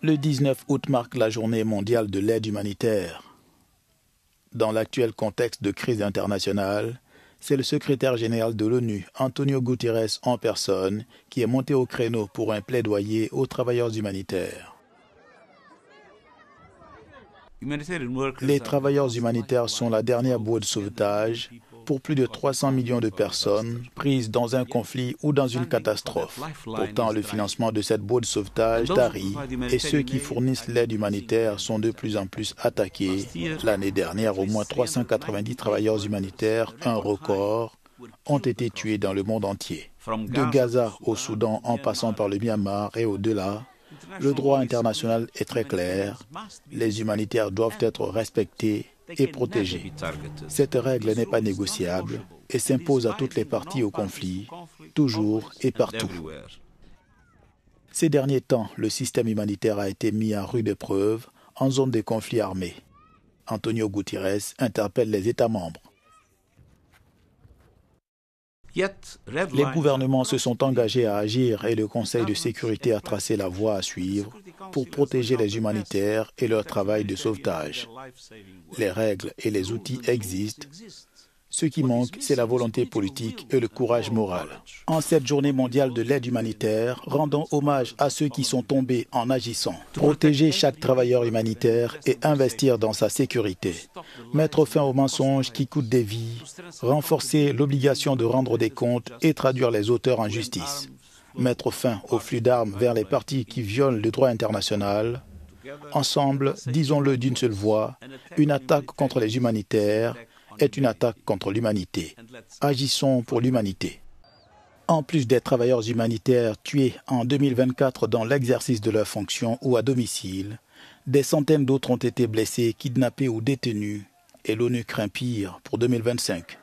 Le 19 août marque la journée mondiale de l'aide humanitaire. Dans l'actuel contexte de crise internationale, c'est le secrétaire général de l'ONU, Antonio Guterres en personne, qui est monté au créneau pour un plaidoyer aux travailleurs humanitaires. Les travailleurs humanitaires sont la dernière bouée de sauvetage pour plus de 300 millions de personnes prises dans un conflit ou dans une catastrophe. Pourtant, le financement de cette bouée de sauvetage tarit et ceux qui fournissent l'aide humanitaire sont de plus en plus attaqués. L'année dernière, au moins 390 travailleurs humanitaires, un record, ont été tués dans le monde entier. De Gaza au Soudan en passant par le Myanmar et au-delà, le droit international est très clair. Les humanitaires doivent être respectés et protégés. Cette règle n'est pas négociable et s'impose à toutes les parties au conflit, toujours et partout. Ces derniers temps, le système humanitaire a été mis à rude épreuve en zone de conflit armé. Antonio interpelle les États membres. Les gouvernements se sont engagés à agir et le Conseil de sécurité a tracé la voie à suivre pour protéger les humanitaires et leur travail de sauvetage. Les règles et les outils existent. Ce qui manque, c'est la volonté politique et le courage moral. En cette journée mondiale de l'aide humanitaire, rendons hommage à ceux qui sont tombés en agissant. Protéger chaque travailleur humanitaire et investir dans sa sécurité. Mettre fin aux mensonges qui coûtent des vies. Renforcer l'obligation de rendre des comptes et traduire les auteurs en justice. Mettre fin au flux d'armes vers les partis qui violent le droit international. Ensemble, disons-le d'une seule voix, une attaque contre les humanitaires est une attaque contre l'humanité. Agissons pour l'humanité. En plus des travailleurs humanitaires tués en 2024 dans l'exercice de leurs fonctions ou à domicile, des centaines d'autres ont été blessés, kidnappés ou détenus, et l'ONU craint pire pour 2025.